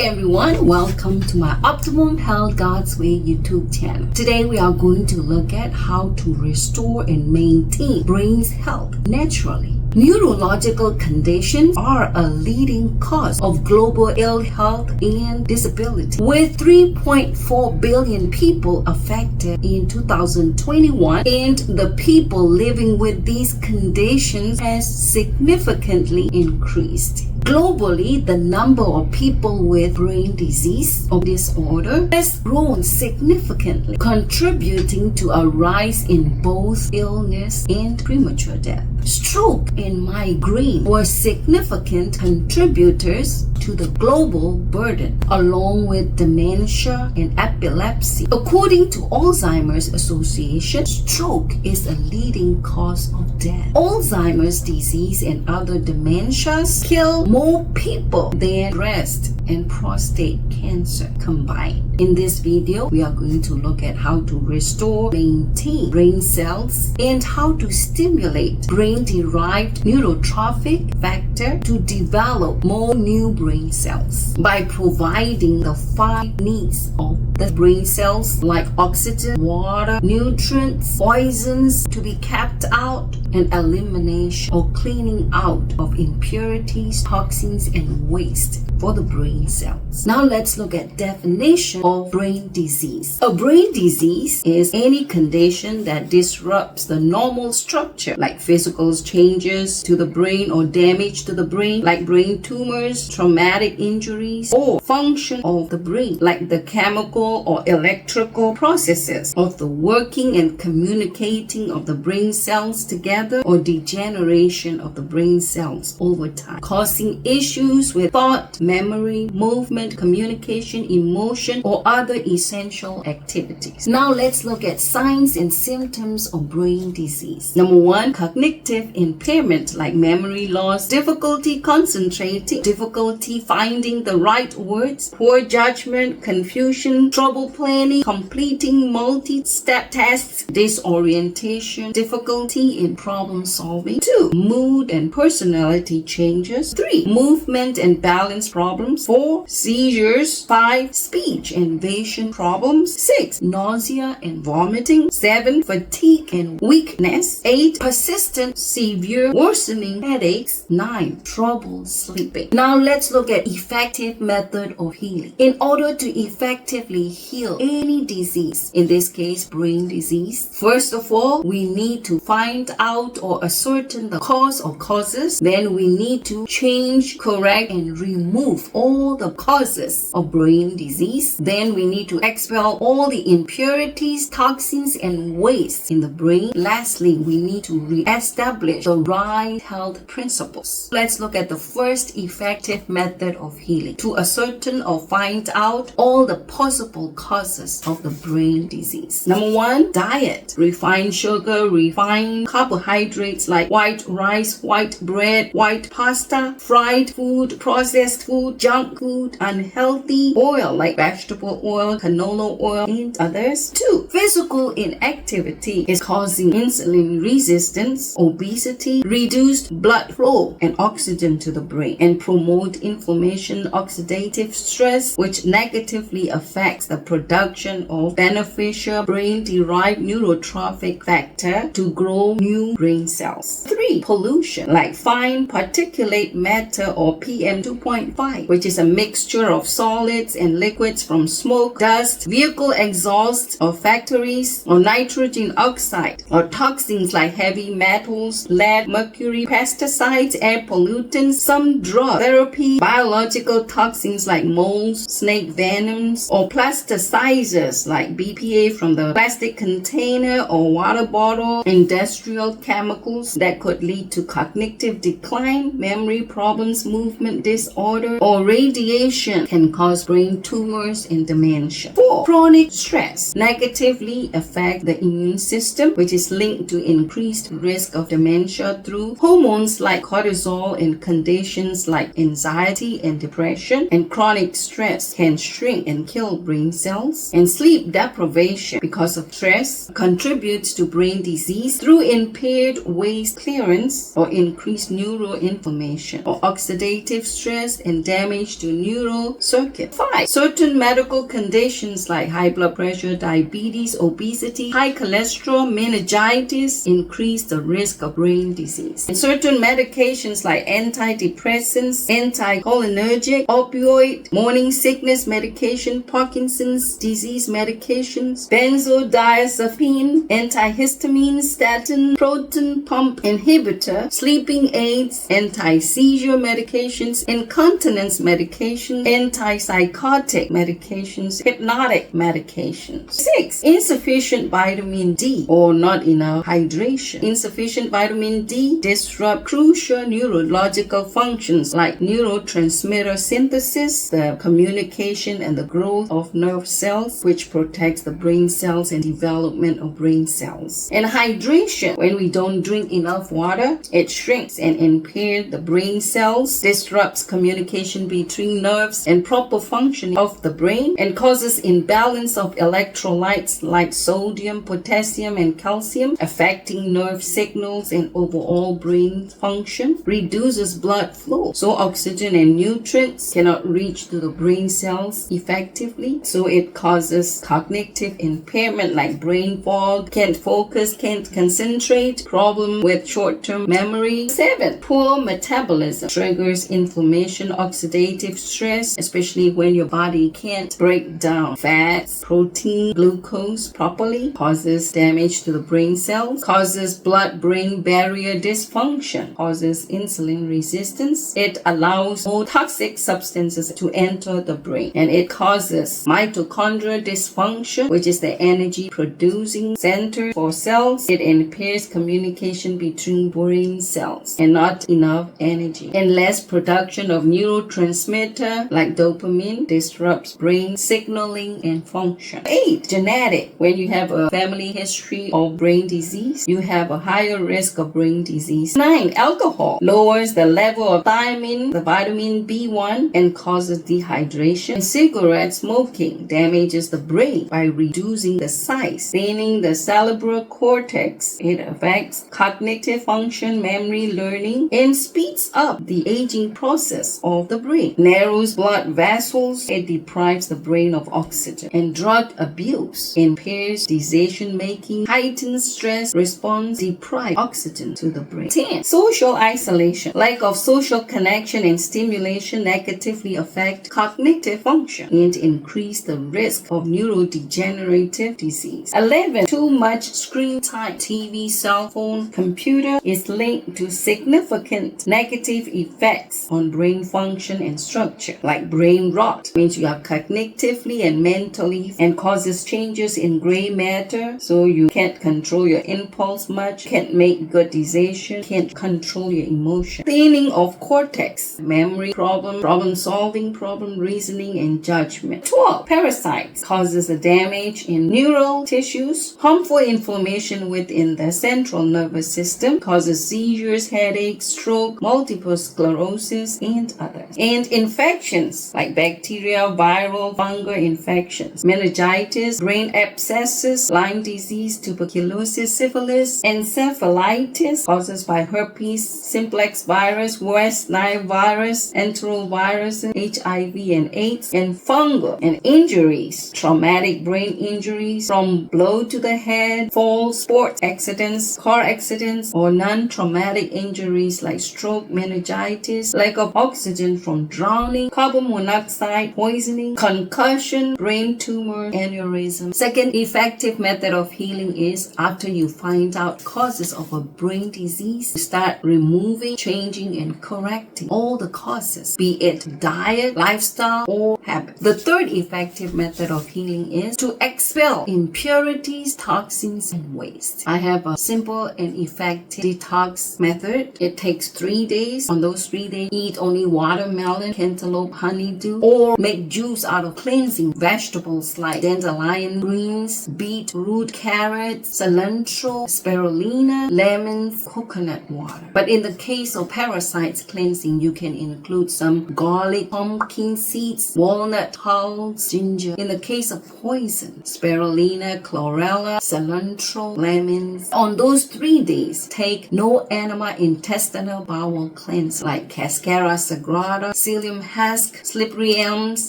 Hey everyone, welcome to my Optimum Health God's Way YouTube channel. Today we are going to look at how to restore and maintain brain's health naturally. Neurological conditions are a leading cause of global ill health and disability, with 3.4 billion people affected in 2021, and the people living with these conditions has significantly increased. Globally, the number of people with brain disease or disorder has grown significantly, contributing to a rise in both illness and premature death. Stroke and migraine were significant contributors to the global burden, along with dementia and epilepsy. According to Alzheimer's Association, stroke is a leading cause of death. Alzheimer's disease and other dementias kill more people than breast and prostate cancer combined. In this video, we are going to look at how to restore, maintain brain cells, and how to stimulate brain-derived neurotrophic factor to develop more new brain cells by providing the 5 needs of the brain cells, like oxygen, water, nutrients, poisons to be kept out, and elimination or cleaning out of impurities, toxins, and waste for the brain cells. Now let's look at definition of brain disease. A brain disease is any condition that disrupts the normal structure, like physical changes to the brain or damage to the brain, like brain tumors, traumatic injuries, or function of the brain, like the chemical or electrical processes of the working and communicating of the brain cells together, or degeneration of the brain cells over time, causing issues with thought, memory, movement, communication, emotion, or other essential activities. Now let's look at signs and symptoms of brain disease. Number 1, cognitive impairment, like memory loss, difficulty concentrating, difficulty finding the right words, poor judgment, confusion, trouble planning, completing multi-step tests, disorientation, difficulty in problem solving. 2, mood and personality changes. 3, movement and balance problems. 4, seizures. 5, speech and vision problems. 6, nausea and vomiting. 7, fatigue and weakness. 8, persistent severe worsening headaches. 9, trouble sleeping. Now let's look at effective method of healing. In order to effectively heal any disease, in this case brain disease, first of all, we need to find out or ascertain the cause or causes. Then we need to change, correct, and remove all the causes of brain disease. Then we need to expel all the impurities, toxins, and waste in the brain. Lastly, we need to re-establish the right health principles. Let's look at the first effective method of healing: to ascertain or find out all the possible causes of the brain disease. Number 1, diet. Refined sugar, refined carbohydrates like white rice, white bread, white pasta, fried food, processed food, junk food, unhealthy oil like vegetable oil, canola oil, and others. 2, physical inactivity is causing insulin resistance, obesity, reduced blood flow and oxygen to the brain, and promote inflammation, oxidative stress, which negatively affects the production of beneficial brain-derived neurotrophic factor to grow new brain cells. 3, pollution, like fine particulate matter or PM 2.5, which is a mixture of solids and liquids from smoke, dust, vehicle exhaust, or factories, or nitrogen oxide, or toxins like heavy metals, lead, mercury, pesticides, air pollutants, some drug therapy, biological toxins like molds, snake venoms, or plasticizers like BPA from the plastic container or water bottle, industrial chemicals that could lead to cognitive decline, memory problems, movement disorder, or radiation can cause brain tumors and dementia. 4, chronic stress negatively affect the immune system, which is linked to increased risk of dementia through hormones like cortisol, and conditions like anxiety and depression. And chronic stress can shrink and kill brain cells. And sleep deprivation because of stress contributes to brain disease through impaired impaired waste clearance or increased neuroinflammation or oxidative stress and damage to neural circuit. 5. Certain medical conditions like high blood pressure, diabetes, obesity, high cholesterol, meningitis increase the risk of brain disease. And certain medications like antidepressants, anticholinergic, opioid, morning sickness medication, Parkinson's disease medications, benzodiazepine, antihistamine, statin, proton pump inhibitor, sleeping aids, anti-seizure medications, incontinence medication, antipsychotic medications, hypnotic medications. 6. Insufficient vitamin D or not enough hydration. Insufficient vitamin D disrupt crucial neurological functions like neurotransmitter synthesis, the communication and the growth of nerve cells, which protects the brain cells and development of brain cells. And hydration, when we don't drink enough water, it shrinks and impairs the brain cells, disrupts communication between nerves and proper functioning of the brain, and causes imbalance of electrolytes like sodium, potassium, and calcium, affecting nerve signals and overall brain function, reduces blood flow, so oxygen and nutrients cannot reach to the brain cells effectively, so it causes cognitive impairment like brain fog, can't focus, can't concentrate, problem with short-term memory. 7. Poor metabolism triggers inflammation, oxidative stress, especially when your body can't break down fats, protein, glucose properly, causes damage to the brain cells, causes blood-brain barrier dysfunction, causes insulin resistance, it allows more toxic substances to enter the brain, and it causes mitochondrial dysfunction, which is the energy producing center for cells. It impairs communication between brain cells and not enough energy, and less production of neurotransmitter like dopamine disrupts brain signaling and function. 8. Genetic. When you have a family history of brain disease, you have a higher risk of brain disease. 9. Alcohol lowers the level of thiamine, the vitamin B1, and causes dehydration. And cigarette smoking damages the brain by reducing the size, thinning the cerebral cortex. It affects cognitive function, memory, learning, and speeds up the aging process of the brain. Narrows blood vessels. It deprives the brain of oxygen. And drug abuse impairs decision making, heightens stress response, deprives oxygen to the brain. 10. Social isolation. Lack of social connection and stimulation negatively affect cognitive function and increase the risk of neurodegenerative disease. 11. Too much screen time. TV, cell phone, computer is linked to significant negative effects on brain function and structure, like brain rot, means you are cognitively and mentally, and causes changes in gray matter, so you can't control your impulse much, can't make good decisions, can't control your emotion. Thinning of cortex, memory problem solving, problem reasoning, and judgment. 12. Parasites causes a damage in neural tissues, harmful inflammation within the central nervous system, causes seizures, headaches, stroke, multiple sclerosis, and others. And infections like bacteria, viral, fungal infections, meningitis, brain abscesses, Lyme disease, tuberculosis, syphilis, encephalitis, causes by herpes, simplex virus, West Nile virus, enterovirus, HIV and AIDS, and fungal and injuries, traumatic brain injuries from blow to the head, falls, sports accidents, car accidents, or non-traumatic injuries like stroke, meningitis, lack of oxygen from drowning, carbon monoxide poisoning, concussion, brain tumor, aneurysm. Second effective method of healing is after you find out causes of a brain disease, start removing, changing, and correcting all the causes, be it diet, lifestyle, or habit. The third effective method of healing is to expel impurities, toxins, and waste. I have a simple and effective detox method. It takes 3 days. On those 3 days, eat only watermelon, cantaloupe, honeydew, or make juice out of cleansing vegetables like dandelion greens, beetroot, carrots, cilantro, spirulina, lemons, coconut water. But in the case of parasites cleansing, you can include some garlic, pumpkin seeds, walnut hulls, ginger. In the case of poison, spirulina, chlorella, cilantro, lemons. On those use 3 days. Take no enema intestinal bowel cleanser like Cascara sagrada, psyllium husk, slippery elms,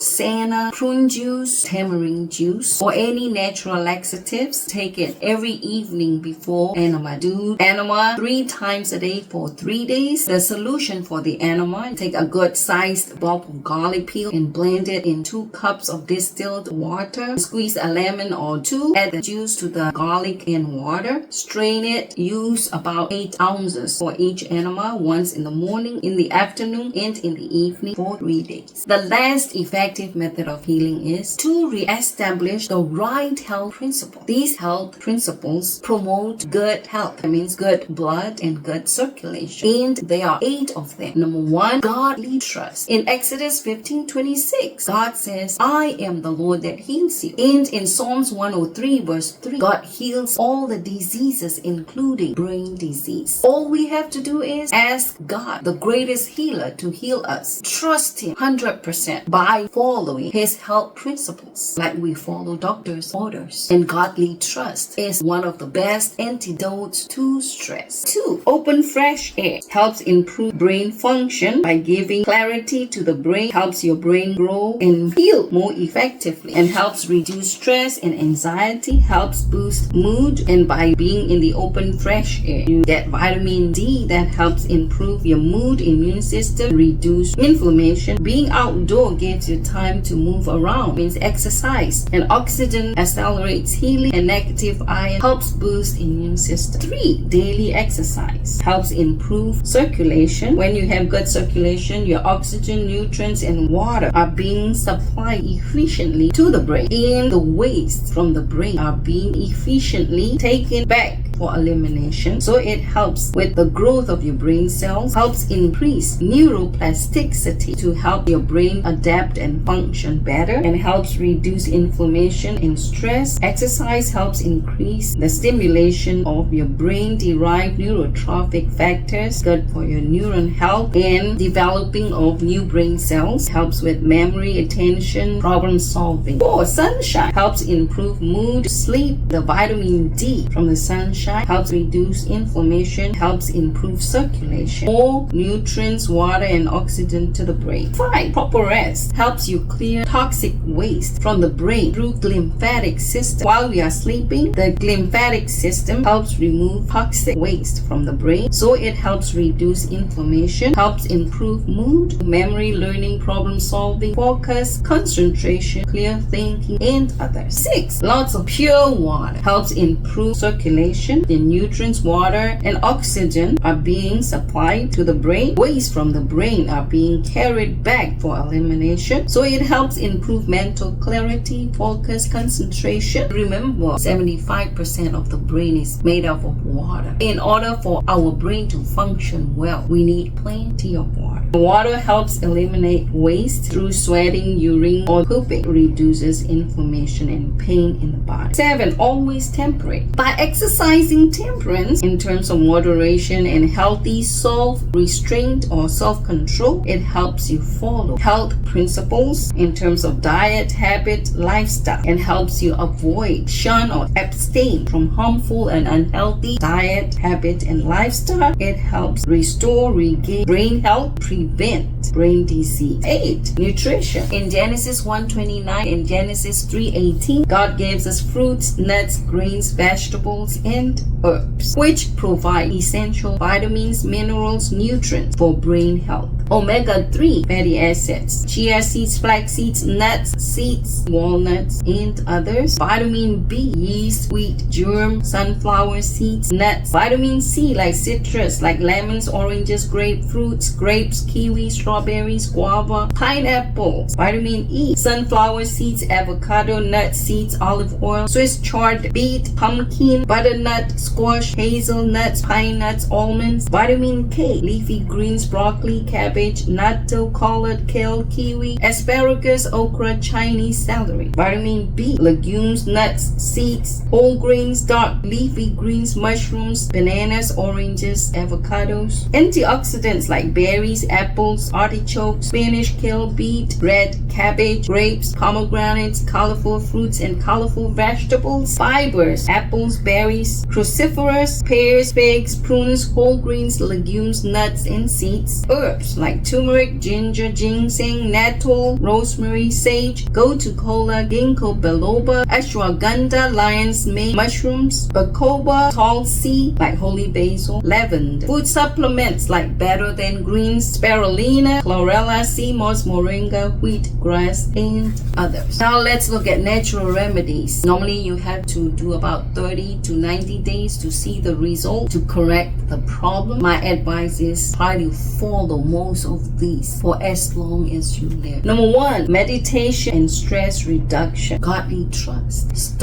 senna, prune juice, tamarind juice, or any natural laxatives. Take it every evening before enema. Do enema 3 times a day for 3 days. The solution for the enema: take a good sized bulb of garlic peel and blend it in 2 cups of distilled water. Squeeze a lemon or 2. Add the juice to the garlic and water. Strain it. Use about 8 ounces for each enema, once in the morning, in the afternoon, and in the evening for 3 days. The last effective method of healing is to re-establish the right health principle. These health principles promote good health. That means good blood and good circulation. And there are 8 of them. Number 1, godly trust. In Exodus 15:26, God says, I am the Lord that heals you. And in Psalms 103 verse 3, God heals all the diseases, including brain disease. All we have to do is ask God, the greatest healer, to heal us. Trust Him 100% by following His health principles, like we follow doctor's orders. And godly trust is one of the best antidotes to stress. 2, open fresh air. Helps improve brain function by giving clarity to the brain, helps your brain grow and heal more effectively, and helps reduce stress and anxiety, helps boost mood. And by being in the open fresh air, you get vitamin D that helps improve your mood, immune system, reduce inflammation. Being outdoor gives you time to move around, means exercise. And oxygen accelerates healing, and negative ion helps boost immune system. 3, daily exercise helps improve circulation. When you have good circulation, your oxygen, nutrients, and water are being supplied efficiently to the brain, and the waste from the brain are being efficiently taken back for elimination. So it helps with the growth of your brain cells, helps increase neuroplasticity to help your brain adapt and function better, and helps reduce inflammation and stress. Exercise helps increase the stimulation of your brain-derived neurotrophic factors, good for your neuron health and developing of new brain cells, helps with memory, attention, problem solving. 4, sunshine helps improve mood, sleep. The vitamin D from the sunshine helps reduce inflammation, helps improve circulation, more nutrients, water, and oxygen to the brain. 5, proper rest helps you clear toxic waste from the brain through lymphatic system. While we are sleeping, the lymphatic system helps remove toxic waste from the brain, so it helps reduce inflammation, helps improve mood, memory, learning, problem solving, focus, concentration, clear thinking, and others. 6, lots of pure water helps improve circulation. The nutrients, water, and oxygen are being supplied to the brain. Waste from the brain are being carried back for elimination, so it helps improve mental clarity, focus, concentration. Remember, 75% of the brain is made up of water. In order for our brain to function well, we need plenty of water. Water helps eliminate waste through sweating, urine, or pooping. It reduces inflammation and pain in the body. 7, always temperate. By exercising temperance in terms of moderation and healthy self-restraint or self-control, it helps you follow health principles in terms of diet, habit, lifestyle, and helps you avoid, shun, or abstain from harmful and unhealthy diet, habit, and lifestyle. It helps restore, regain brain health, prevent brain disease. 8, nutrition. In Genesis 1:29 and Genesis 3:18, God gives us fruits, nuts, grains, vegetables, and herbs, which provide essential vitamins, minerals, nutrients for brain health. Omega-3 fatty acids, chia seeds, flax seeds, nuts, seeds, walnuts, and others. Vitamin B, yeast, wheat, germ, sunflower seeds, nuts. Vitamin C, like citrus, like lemons, oranges, grapefruits, grapes, kiwi, strawberries, guava, pineapples. Vitamin E, sunflower seeds, avocado, nut seeds, olive oil, Swiss chard, beet, pumpkin, butternut, squash, hazelnuts, pine nuts, almonds. Vitamin K, leafy greens, broccoli, cabbage, cabbage, natto, collard, kale, kiwi, asparagus, okra, Chinese celery. Vitamin B, legumes, nuts, seeds, whole grains, dark leafy greens, mushrooms, bananas, oranges, avocados. Antioxidants like berries, apples, artichokes, spinach, kale, beet, red cabbage, grapes, pomegranates, colorful fruits and colorful vegetables. Fibers, apples, berries, cruciferous, pears, figs, prunes, whole grains, legumes, nuts, and seeds. Herbs like turmeric, ginger, ginseng, nettle, rosemary, sage, gotu kola, ginkgo biloba, ashwagandha, lion's mane, mushrooms, bacopa, tall sea like holy basil, lavender. Food supplements like Better Than Greens, spirulina, chlorella, sea moss, moringa, wheat grass, and others. Now let's look at natural remedies. Normally you have to do about 30 to 90 days to see the result to correct the problem. My advice is try to follow most of these for as long as you live. Number 1, meditation and stress reduction. Godly trust.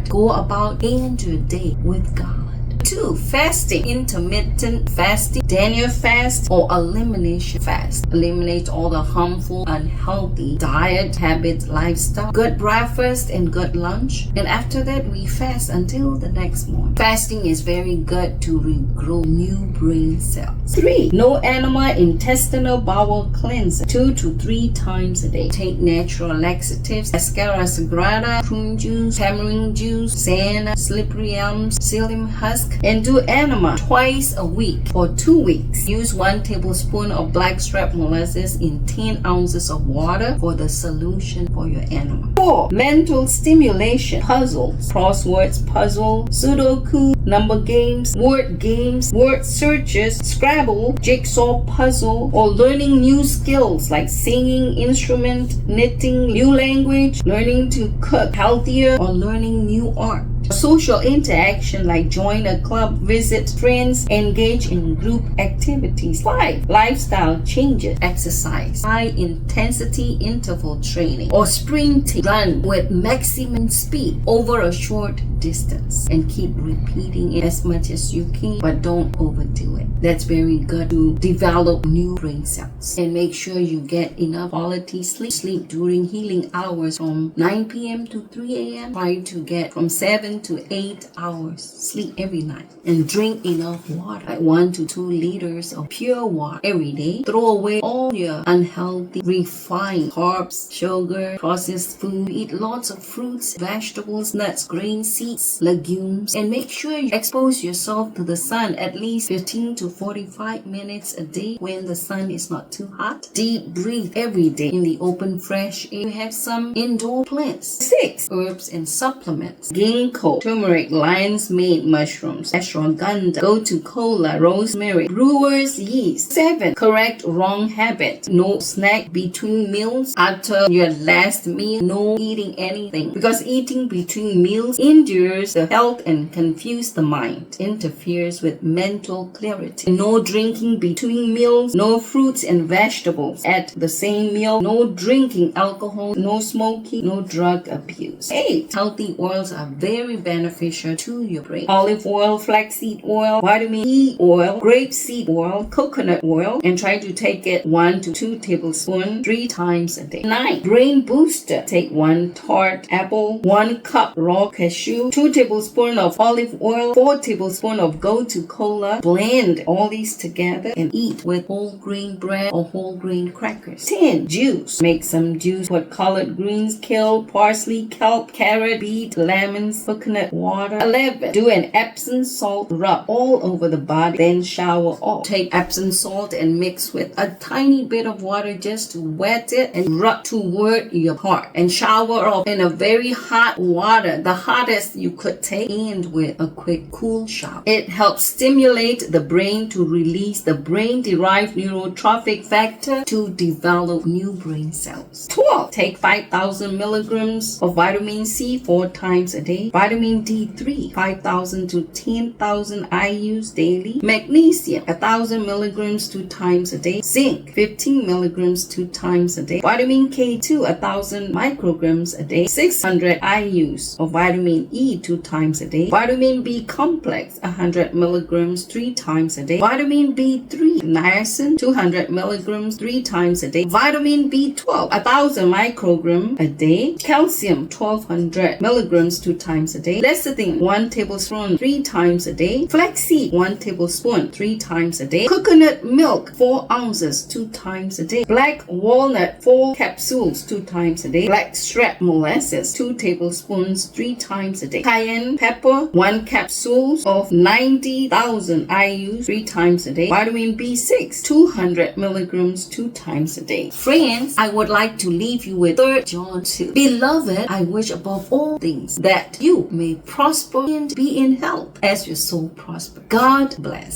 Go about end your day with God. 2, fasting, intermittent fasting, Daniel fast, or elimination fast. Eliminate all the harmful, unhealthy diet, habit, lifestyle. Good breakfast and good lunch. And after that, we fast until the next morning. Fasting is very good to regrow new brain cells. 3, no enema intestinal bowel cleanser. 2 to 3 times a day. Take natural laxatives, Ascara sagrada, prune juice, tamarind juice, senna, slippery elms, psyllium husk, and do enema twice a week for 2 weeks. Use 1 tablespoon of blackstrap molasses in 10 ounces of water for the solution for your enema. 4, mental stimulation, puzzles, crosswords puzzle, sudoku, number games, word searches, Scrabble, jigsaw puzzle, or learning new skills like singing, instrument, knitting, new language, learning to cook healthier, or learning new art. Social interaction like join a club, visit friends, engage in group activities. 5, lifestyle changes, exercise, high intensity interval training, or sprinting. Run with maximum speed over a short distance and keep repeating it as much as you can, but don't overdo it. That's very good to develop new brain cells. And make sure you get enough quality sleep. Sleep during healing hours from 9 p.m. to 3 a.m. Try to get from 7 to 8 hours sleep every night. And drink enough water, like 1 to 2 liters of pure water every day. Throw away all your unhealthy, refined carbs, sugar, processed food. Eat lots of fruits, vegetables, nuts, grains, seeds, legumes, and make sure you expose yourself to the sun at least 15 to 45 minutes a day when the sun is not too hot. Deep breathe every day in the open fresh air. You have some indoor plants. 6, herbs and supplements. Ginkgo, turmeric, lion's mane mushrooms, ashwagandha, gotu kola, rosemary, brewer's yeast. 7, correct wrong habit. No snack between meals. After your last meal, no eating anything, because eating between meals injures the health and confuses the mind, interferes with mental clarity. No drinking between meals, no fruits and vegetables at the same meal, no drinking alcohol, no smoking, no drug abuse. 8, healthy oils are very beneficial to your brain. Olive oil, flaxseed oil, vitamin E oil, grapeseed oil, coconut oil, and try to take it 1 to 2 tablespoons 3 times a day. 9, brain booster. Take 1 tart apple, 1 cup raw cashew, 2 tablespoons of olive oil, 4 tablespoons of gotu kola. Blend all these together and eat with whole grain bread or whole grain crackers. 10, juice. Make some juice. Put collard greens, kale, parsley, kelp, carrot, beet, lemons, coconut water. 11, do an Epsom salt rub all over the body, then shower off. Take Epsom salt and mix with a tiny bit of water just to wet it and rub toward your part, and shower off in a very hot water, the hottest you could take, and with a quick cool shower. It helps stimulate the brain to release the brain-derived neurotrophic factor to develop new brain cells. 12, take 5,000 milligrams of vitamin C 4 times a day. Vitamin Vitamin D3, 5,000 to 10,000 IUs daily. Magnesium, 1,000 milligrams 2 times a day. Zinc, 15 milligrams 2 times a day. Vitamin K2, 1,000 micrograms a day. 600 IUs of vitamin E 2 times a day. Vitamin B complex, 100 milligrams 3 times a day. Vitamin B3, niacin, 200 milligrams 3 times a day. Vitamin B12, 1,000 micrograms a day. Calcium, 1,200 milligrams 2 times a day. Lecithin, 1 tablespoon 3 times a day. Flaxseed, 1 tablespoon 3 times a day. Coconut milk, 4 ounces 2 times a day. Black walnut, 4 capsules 2 times a day. Blackstrap molasses, 2 tablespoons 3 times a day. Cayenne pepper, 1 capsule of 90,000 IUs 3 times a day. Vitamin B6, 200 milligrams 2 times a day. Friends, I would like to leave you with 3 John 2. Beloved, I wish above all things that you may prosper and be in health as your soul prosper. God bless.